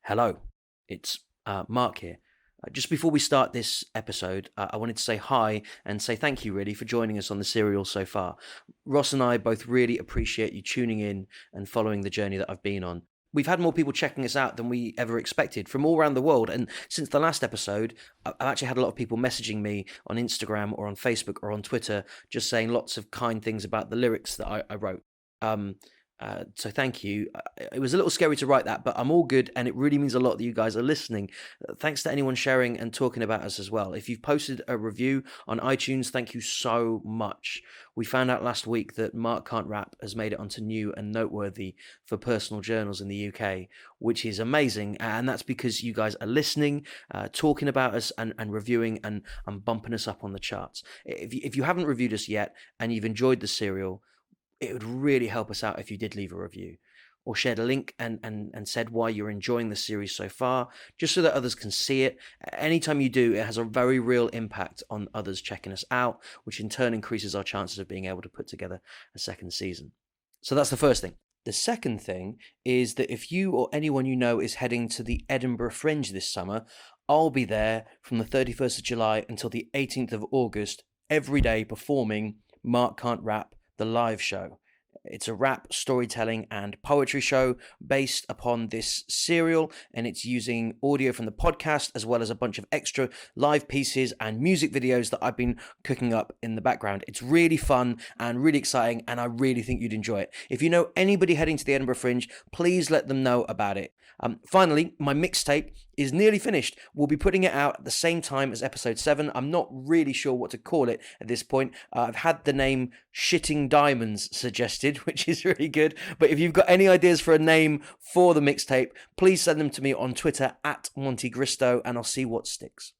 Hello, it's Mark here. Just before we start this episode, I wanted to say hi and say thank you really for joining us on the serial so far. Ross and I both really appreciate you tuning in and following the journey that I've been on. We've had more people checking us out than we ever expected from all around the world. And since the last episode, I've actually had a lot of people messaging me on Instagram or on Facebook or on Twitter, just saying lots of kind things about the lyrics that I wrote. So thank you. It was a little scary to write that, but I'm all good, and it really means a lot that you guys are listening. Thanks to anyone sharing and talking about us as well. If you've posted a review on iTunes, thank you so much. We found out last week that Mark Can't Rap has made it onto New and Noteworthy for personal journals in the UK, which is amazing, and that's because you guys are listening, talking about us, and reviewing and bumping us up on the charts. If you haven't reviewed us yet and you've enjoyed the serial, it would really help us out if you did leave a review or shared a link and said why you're enjoying the series so far, just so that others can see it. Anytime you do, it has a very real impact on others checking us out, which in turn increases our chances of being able to put together a second season. So that's the first thing. The second thing is that if you or anyone you know is heading to the Edinburgh Fringe this summer, I'll be there from the 31st of July until the 18th of August, every day performing Mark Can't Rap, the live show. It's a rap, storytelling and poetry show based upon this serial, and it's using audio from the podcast as well as a bunch of extra live pieces and music videos that I've been cooking up in the background. It's really fun and really exciting, and I really think you'd enjoy it. If you know anybody heading to the Edinburgh Fringe, please let them know about it. Finally, my mixtape is nearly finished. We'll be putting it out at the same time as episode 7. I'm not really sure what to call it at this point. I've had the name Shitting Diamonds suggested, which is really good. But if you've got any ideas for a name for the mixtape, please send them to me on Twitter at Monty Gristo, and I'll see what sticks.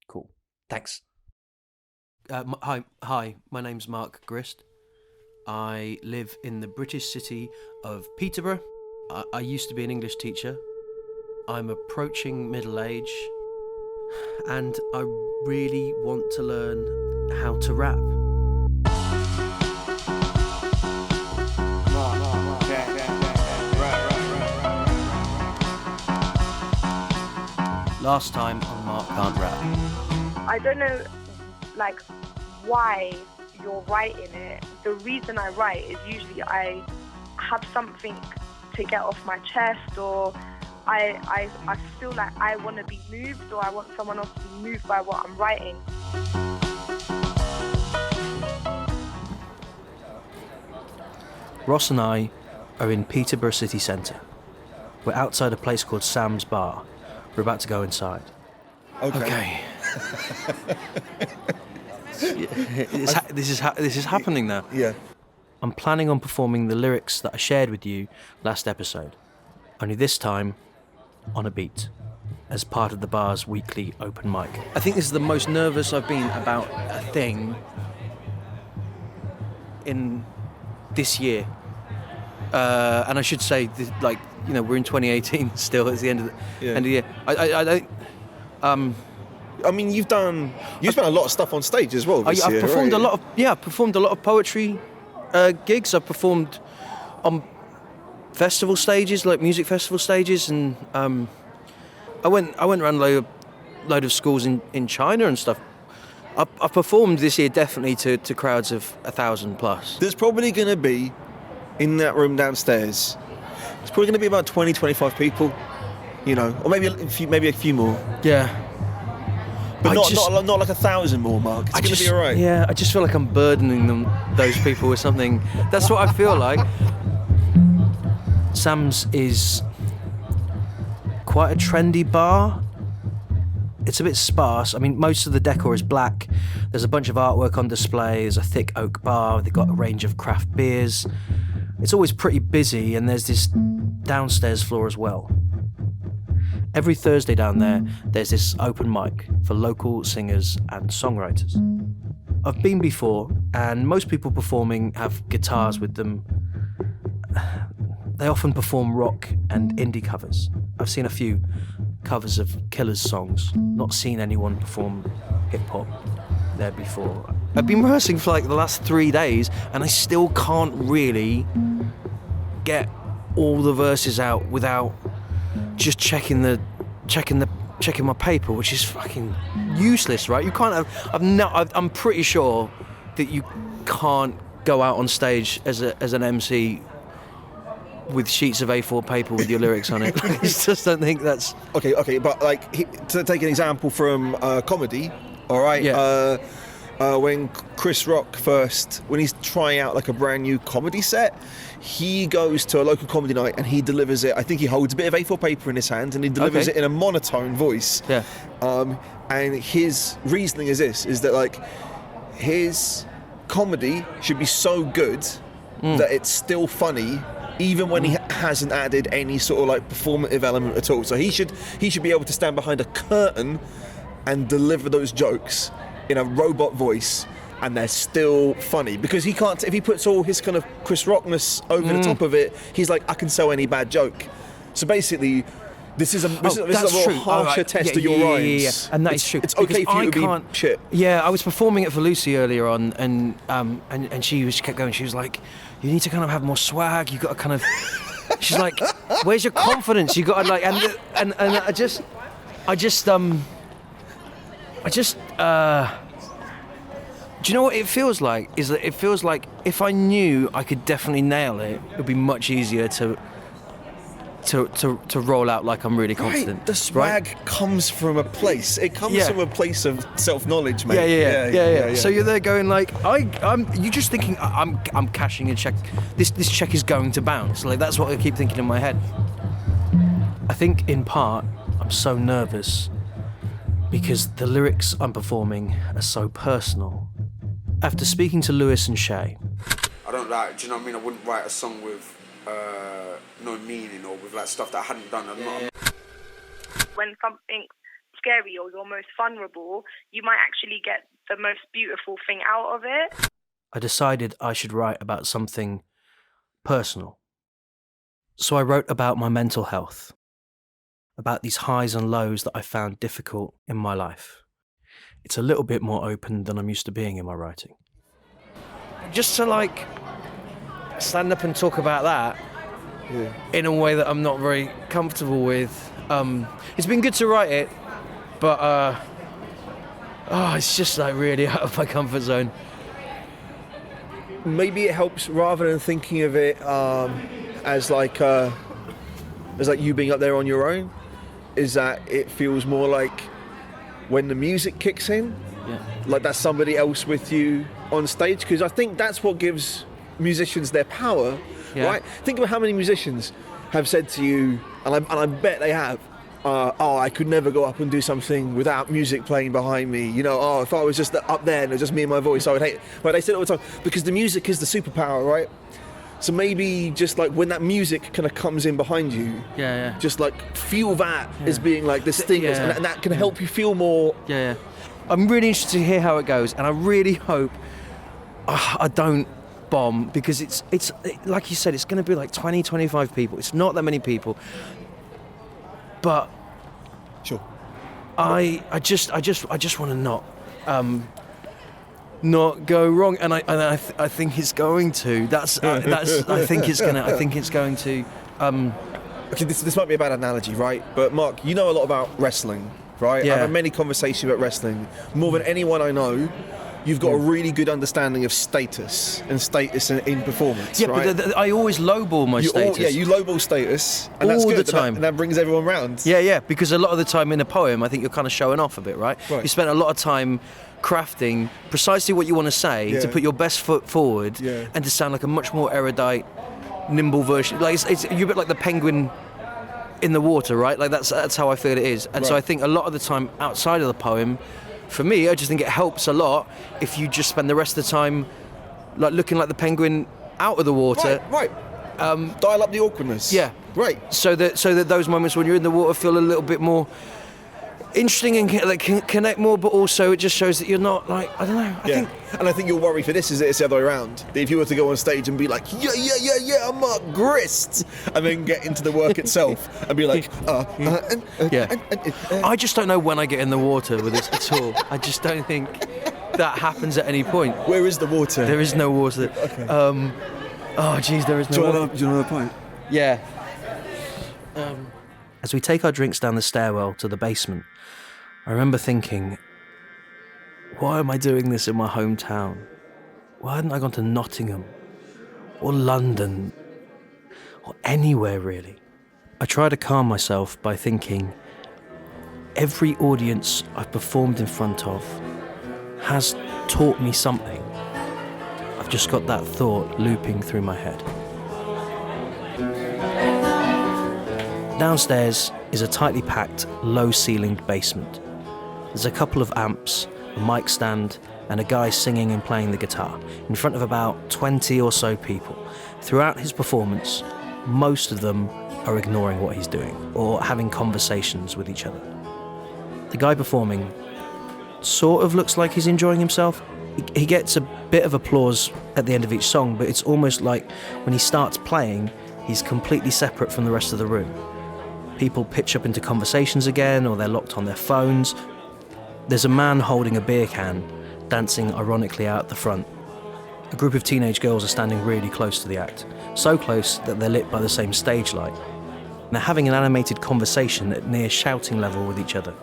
Cool. Thanks. Hi. My name's Mark Grist. I live in the British city of Peterborough. I used to be an English teacher. I'm approaching middle age, and I really want to learn how to rap. Last time on Mark Can't Rap. I don't know, why you're writing it. The reason I write is usually I have something to get off my chest, or I feel like I want to be moved, or I want someone else to be moved by what I'm writing. Ross and I are in Peterborough city centre. We're outside a place called Samm's Bar. We're about to go inside. Okay. This is happening now. Yeah. I'm planning on performing the lyrics that I shared with you last episode, only this time on a beat, as part of the bar's weekly open mic. I think this is the most nervous I've been about a thing in this year. And I should say, we're in 2018 still. It's the end of the year. I don't. I mean, you've spent a lot of stuff on stage as well. I've performed a lot of poetry gigs. I've performed on festival stages, like music festival stages, and I went around a load of schools in China and stuff. I've performed this year definitely to crowds of 1,000 plus. There's probably going to be, in that room downstairs, there's probably going to be about 20, 25 people, or maybe a few more. Yeah. But not like 1,000 more, Mark. It's going to be all right. Yeah, I just feel like I'm burdening those people with something. That's what I feel like. Samm's is quite a trendy bar. It's a bit sparse. I mean, most of the decor is black. There's a bunch of artwork on display. There's a thick oak bar. They've got a range of craft beers. It's always pretty busy, and there's this downstairs floor as well. Every Thursday down there, there's this open mic for local singers and songwriters. I've been before, and most people performing have guitars with them. They often perform rock and indie covers. I've seen a few covers of Killer's songs, not seen anyone perform hip-hop there before. I've been rehearsing for the last 3 days, and I still can't really get all the verses out without just checking my paper, which is fucking useless, right? You can't have. I'm pretty sure that you can't go out on stage as an MC with sheets of A4 paper with your lyrics on it. I just don't think that's Okay, but like to take an example from comedy, all right. Yeah. When Chris Rock when he's trying out like a brand new comedy set, he goes to a local comedy night and he delivers it. I think he holds a bit of A4 paper in his hand and he delivers it in a monotone voice. Yeah. And his reasoning is that like his comedy should be so good that it's still funny even when he hasn't added any sort of like performative element at all. So he should be able to stand behind a curtain and deliver those jokes in a robot voice, and they're still funny, because he can't. If he puts all his kind of Chris Rockness over the top of it, he's like, I can sell any bad joke. So basically, this is a more harsher test of your rhymes. Yeah. And that is true. It's okay for you to be shit. Yeah, I was performing it for Lucy earlier on, and she kept going. She was like, "You need to kind of have more swag. You got to kind of." She's like, "Where's your confidence? You got to like," and I just. Do you know what it feels like? Is that it feels like if I knew I could definitely nail it, it would be much easier to roll out like I'm really confident. Right. The swag comes from a place. It comes from a place of self-knowledge, mate. Yeah. So you're there going like, you're just thinking I'm cashing a check. This check is going to bounce. Like that's what I keep thinking in my head. I think in part I'm so nervous because the lyrics I'm performing are so personal. After speaking to Lewis and Shay, I don't like, do you know what I mean? I wouldn't write a song with no meaning or with like stuff that I hadn't done. When something's scary or you're most vulnerable, you might actually get the most beautiful thing out of it. I decided I should write about something personal. So I wrote about my mental health, about these highs and lows that I found difficult in my life. It's a little bit more open than I'm used to being in my writing. Just to like stand up and talk about that in a way that I'm not very comfortable with. It's been good to write it, but it's just like really out of my comfort zone. Maybe it helps, rather than thinking of it as like you being up there on your own, is that it feels more like when the music kicks in, like that's somebody else with you on stage, because I think that's what gives musicians their power, right? Think about how many musicians have said to you, and I bet they have, I could never go up and do something without music playing behind me. You know, if I was just up there and it was just me and my voice, I would hate it. But they say it all the time, because the music is the superpower, right? So maybe just like when that music kind of comes in behind you, just like feel that as being like this thing, and that can help you feel more. I'm really interested to hear how it goes, and I really hope I don't bomb, because it's like you said, it's going to be like 20, 25 people. It's not that many people, but sure. I just want to not go wrong, and I think it's going to. I think it's going to. Okay, this might be a bad analogy, right? But Mark, you know a lot about wrestling, right? Yeah. I've had many conversations about wrestling. More than anyone I know, you've got a really good understanding of status in performance, right? But I always lowball my status. You lowball status, and all that's good, the time, and that brings everyone round. Yeah, because a lot of the time in a poem, I think you're kind of showing off a bit, right? You spent a lot of time crafting precisely what you want to say to put your best foot forward and to sound like a much more erudite, nimble version. Like you're a bit like the penguin in the water, right? Like that's how I feel it is. And so I think a lot of the time outside of the poem, for me, I just think it helps a lot if you just spend the rest of the time like looking like the penguin out of the water. Right. Dial up the awkwardness. Yeah. Right. So that those moments when you're in the water feel a little bit more interesting and can connect more, but also it just shows that you're not like, I don't know. I think your worry for this is that it's the other way around. That if you were to go on stage and be like, I'm Mark Grist, and then get into the work itself and be like, I just don't know when I get in the water with this at all. I just don't think that happens at any point. Where is the water? There is no water. Okay. There is no water. Do you know the point? Yeah. As we take our drinks down the stairwell to the basement, I remember thinking, why am I doing this in my hometown? Why hadn't I gone to Nottingham or London or anywhere really? I try to calm myself by thinking, every audience I've performed in front of has taught me something. I've just got that thought looping through my head. Downstairs is a tightly packed, low-ceilinged basement. There's a couple of amps, a mic stand, and a guy singing and playing the guitar in front of about 20 or so people. Throughout his performance, most of them are ignoring what he's doing or having conversations with each other. The guy performing sort of looks like he's enjoying himself. He gets a bit of applause at the end of each song, but it's almost like when he starts playing, he's completely separate from the rest of the room. People pitch up into conversations again, or they're locked on their phones. There's a man holding a beer can, dancing ironically out the front. A group of teenage girls are standing really close to the act, so close that they're lit by the same stage light. They're having an animated conversation at near shouting level with each other.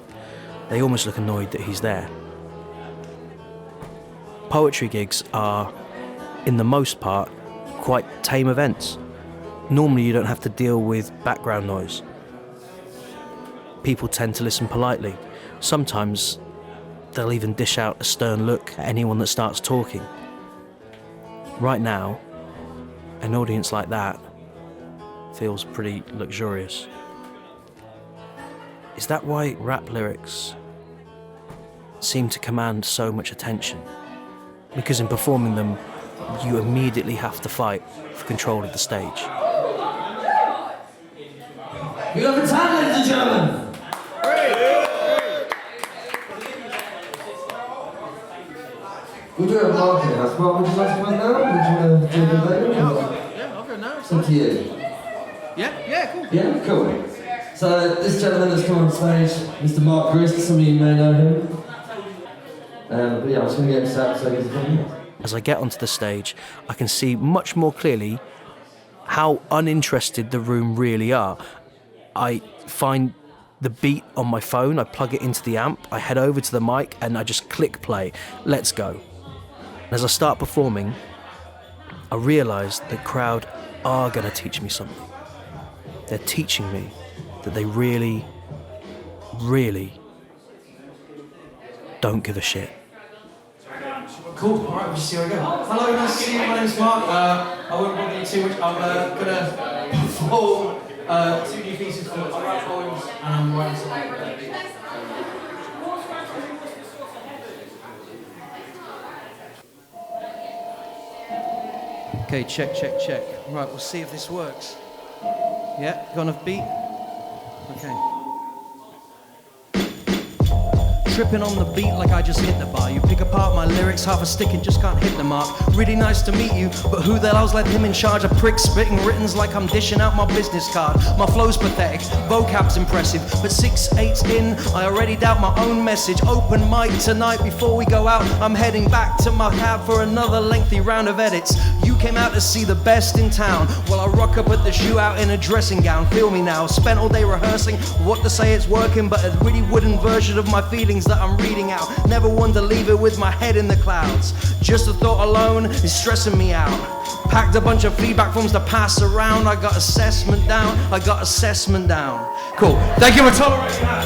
They almost look annoyed that he's there. Poetry gigs are, in the most part, quite tame events. Normally you don't have to deal with background noise. People tend to listen politely. Sometimes they'll even dish out a stern look at anyone that starts talking. Right now, an audience like that feels pretty luxurious. Is that why rap lyrics seem to command so much attention? Because in performing them, you immediately have to fight for control of the stage. You have a time, ladies and gentlemen. We do have marketing as well. Would you like to run now? Would you want to do it later? Yeah, I'll go now. It's up to you. Yeah, cool. Yeah, cool. So this gentleman has come on stage, Mr. Mark Grist. Some of you may know him. But yeah, I'm just going to get him set up so he can come here. As I get onto the stage, I can see much more clearly how uninterested the room really are. I find the beat on my phone, I plug it into the amp, I head over to the mic and I just click play. Let's go. As I start performing, I realise the crowd are going to teach me something. They're teaching me that they really, really don't give a shit. Cool, alright, we'll just see how we go. Hello, nice to see you. My name's Mark. I won't bother you too much. I'm going to perform 2 new pieces for rap poems, and I'm writing some Okay, check. Right, we'll see if this works. Yeah, got enough beat? Okay. Tripping on the beat like I just hit the bar. You pick apart my lyrics, half a stick and just can't hit the mark. Really nice to meet you, but who the hell's let him in charge of pricks spitting writtens like I'm dishing out my business card? My flow's pathetic, vocab's impressive, but 6/8 in, I already doubt my own message. Open mic tonight before we go out. I'm heading back to my cab for another lengthy round of edits. You came out to see the best in town. Well, I rock up at the shootout in a dressing gown. Feel me now, spent all day rehearsing what to say it's working, but a really wooden version of my feelings that I'm reading out. Never one to leave it with my head in the clouds. Just the thought alone is stressing me out. Packed a bunch of feedback forms to pass around. I got assessment down. Cool. Thank you for tolerating that.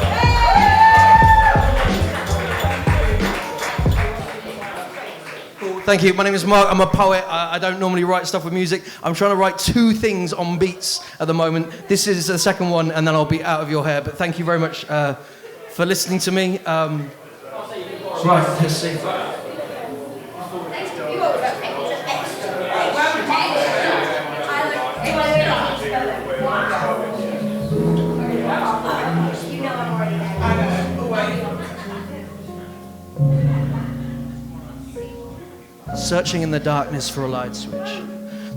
Thank you. My name is Mark. I'm a poet. I don't normally write stuff with music. I'm trying to write 2 things on beats at the moment. This is the second one, and then I'll be out of your hair. But thank you very much for listening to me. Right, let's see. Searching in the darkness for a light switch.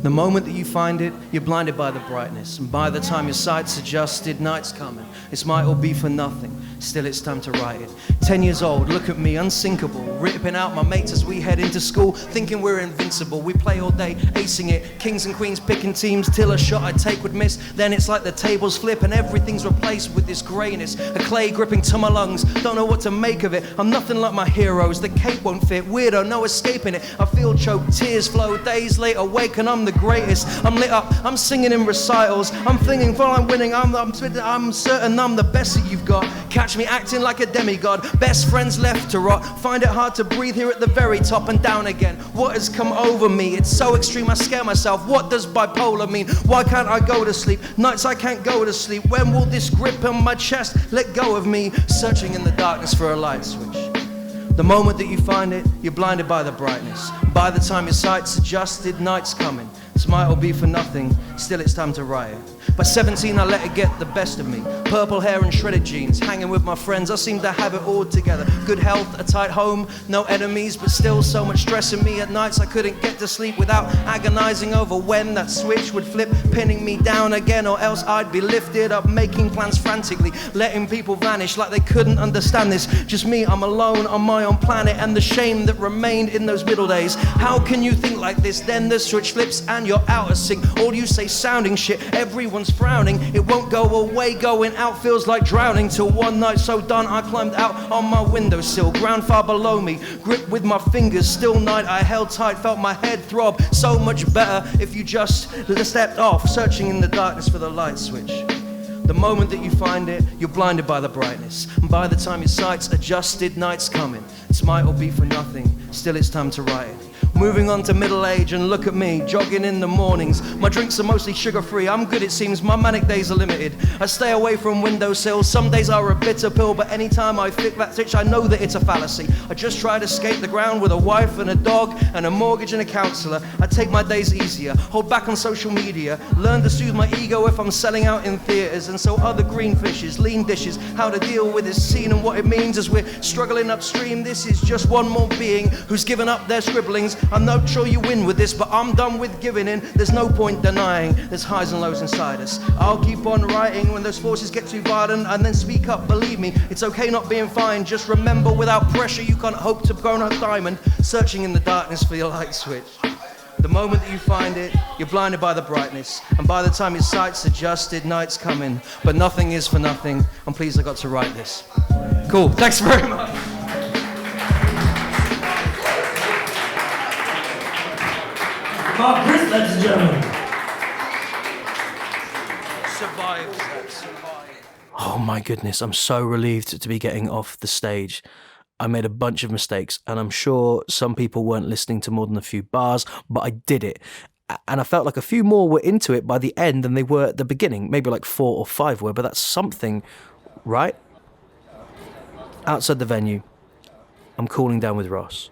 The moment that you find it, you're blinded by the brightness. And by the time your sight's adjusted, night's coming. This might all be for nothing. still it's time to write it. 10 years old, look at me, unsinkable, ripping out my mates as we head into school, thinking we're invincible. We play all day, acing it, kings and queens picking teams till a shot I take would miss. Then it's like the tables flip and everything's replaced with this greyness, a clay gripping to my lungs. Don't know what to make of it. I'm nothing like my heroes. The cape won't fit, weirdo, no escaping it. I feel choked, tears flow, days later wake and I'm the greatest. I'm lit up, I'm singing in recitals, I'm flinging while I'm winning. I'm certain I'm the best that you've got. Catch me acting like a demigod. Best friends left to rot. Find it hard to breathe here at the very top and down again. What has come over me? It's so extreme I scare myself. What does bipolar mean? Why can't I go to sleep? Nights I can't go to sleep. When will this grip on my chest let go of me? Searching in the darkness for a light switch. The moment that you find it, you're blinded by the brightness. By the time your sight's adjusted, night's coming. Smile will be for nothing, still it's time to write it. By 17 I let it get the best of me. Purple hair and shredded jeans, hanging with my friends, I seem to have it all together. Good health, a tight home, no enemies, but still so much stress in me. At nights I couldn't get to sleep without agonizing over when that switch would flip, pinning me down again, or else I'd be lifted up, making plans frantically, letting people vanish like they couldn't understand this. Just me, I'm alone on my own planet, and the shame that remained in those middle days. How can you think like this? Then the switch flips and you're out of sync. All you say sounding shit, everyone's frowning. It won't go away, going out feels like drowning. Till one night so done I climbed out on my windowsill, ground far below me, gripped with my fingers. Still night I held tight, felt my head throb. So much better if you just stepped off, searching in the darkness for the light switch. The moment that you find it, you're blinded by the brightness. And by the time your sight's adjusted, night's coming. This might all be for nothing, still it's time to write it. Moving on to middle age, and look at me, jogging in the mornings. My drinks are mostly sugar-free, I'm good it seems, my manic days are limited. I stay away from windowsills, some days are a bitter pill, but anytime I flick that switch I know that it's a fallacy. I just try to skate the ground with a wife and a dog and a mortgage and a counsellor. I take my days easier, hold back on social media, learn to soothe my ego if I'm selling out in theatres, and so other green fishes, lean dishes, how to deal with this scene and what it means as we're struggling upstream. This is just one more being who's given up their scribblings. I'm not sure you win with this, but I'm done with giving in. There's no point denying there's highs and lows inside us. I'll keep on writing when those forces get too violent, and then speak up, believe me, it's okay not being fine. Just remember, without pressure you can't hope to grow a diamond. Searching in the darkness for your light switch. The moment that you find it, you're blinded by the brightness, and by the time your sight's adjusted, night's coming. But nothing is for nothing. I'm pleased I got to write this. Cool, thanks very much. Mark Grist, ladies and gentlemen. Survive. Oh my goodness, I'm so relieved to be getting off the stage. I made a bunch of mistakes, and I'm sure some people weren't listening to more than a few bars, but I did it. And I felt like a few more were into it by the end than they were at the beginning. Maybe like 4 or 5 were, but that's something, right? Outside the venue, I'm cooling down with Ross.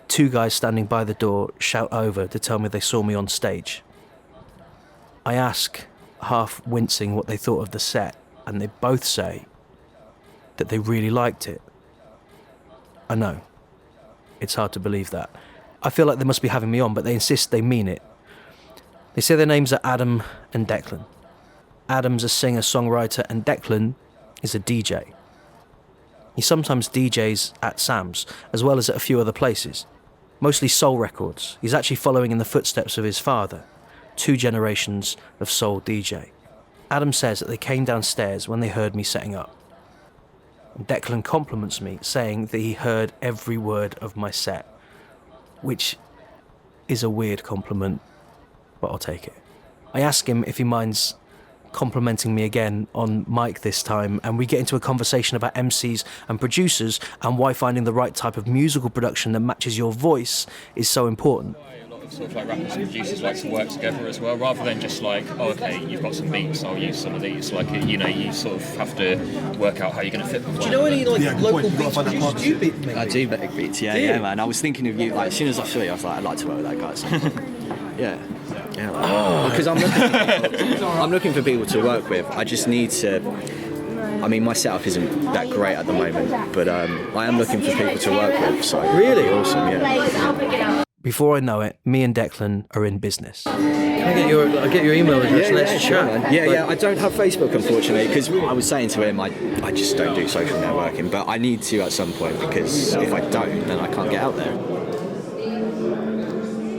2 guys standing by the door shout over to tell me they saw me on stage. I ask, half wincing, what they thought of the set, and they both say that they really liked it. I know. It's hard to believe that. I feel like they must be having me on, but they insist they mean it. They say their names are Adam and Declan. Adam's a singer-songwriter, and Declan is a DJ. He sometimes DJs at Samm's, as well as at a few other places. Mostly soul records. He's actually following in the footsteps of his father. 2 generations of soul DJ. Adam says that they came downstairs when they heard me setting up. And Declan compliments me, saying that he heard every word of my set, which is a weird compliment, but I'll take it. I ask him if he minds complimenting me again on mic this time, and we get into a conversation about MCs and producers and why finding the right type of musical production that matches your voice is so important. A lot of sort of like rappers and producers like to work together as well, rather than just like, oh okay, you've got some beats, I'll use some of these. Like, you know, you sort of have to work out how you're going to fit them. Do you know any like local beats producers you beat? I do make beats, yeah, man. I was thinking of you, like, as soon as I saw you, I was like, I'd like to work with that guy at some point. Yeah, like, because I'm looking for people to work with. I just need to. I mean, my setup isn't that great at the moment, but I am looking for people to work with. So really awesome, yeah. Before I know it, me and Declan are in business. I'll get your email address. Yeah, Let's yeah, chat. sure, man. Yeah. I don't have Facebook, unfortunately, because I was saying to him, I just don't do social networking, but I need to at some point, because if I don't, then I can't get out there.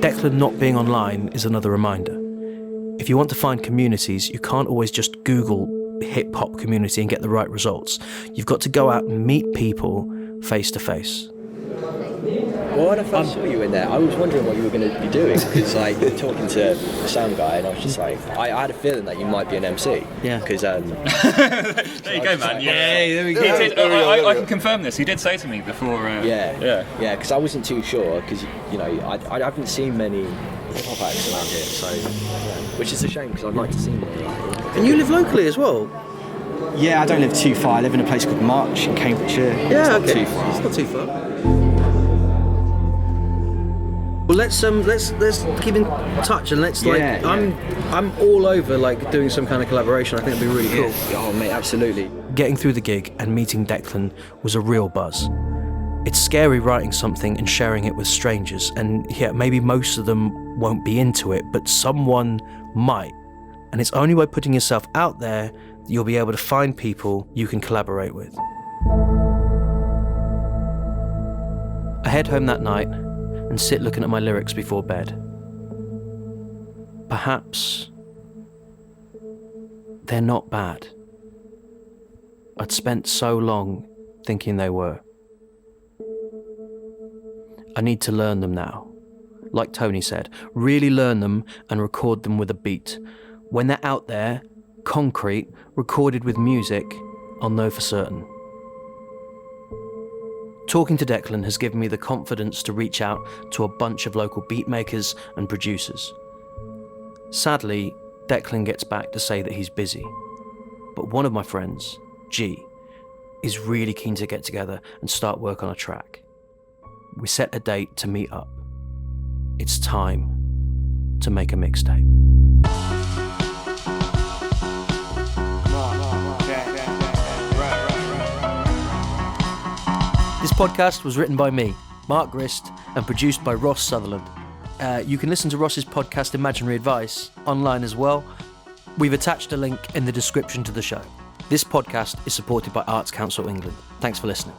Declan not being online is another reminder. If you want to find communities, you can't always just Google hip-hop community and get the right results. You've got to go out and meet people face to face. Well, when I first saw you in there, I was wondering what you were going to be doing, because like you were talking to the Samm guy, and I was just like, I had a feeling that you might be an MC. Yeah. Because there you go, man. Yeah, there we go. I can confirm this. He did say to me before. Yeah, because I wasn't too sure, because I haven't seen many hip-hop acts around here, so which is a shame, because I'd like to see more. And you live locally as well? Yeah, I don't live too far. I live in a place called March in Cambridgeshire. Yeah, it's not too far. It's not too far. Well, let's keep in touch, and I'm all over like doing some kind of collaboration. I think it'd be really cool. Oh mate, absolutely. Getting through the gig and meeting Declan was a real buzz. It's scary writing something and sharing it with strangers, and yeah, maybe most of them won't be into it, but someone might. And it's only by putting yourself out there that you'll be able to find people you can collaborate with. I head home that night and sit looking at my lyrics before bed. Perhaps they're not bad. I'd spent so long thinking they were. I need to learn them now. Like Tony said, really learn them and record them with a beat. When they're out there, concrete, recorded with music, I'll know for certain. Talking to Declan has given me the confidence to reach out to a bunch of local beat makers and producers. Sadly, Declan gets back to say that he's busy. But one of my friends, G, is really keen to get together and start work on a track. We set a date to meet up. It's time to make a mixtape. This podcast was written by me, Mark Grist, and produced by Ross Sutherland. You can listen to Ross's podcast Imaginary Advice online as well. We've attached a link in the description to the show. This podcast is supported by Arts Council England. Thanks for listening.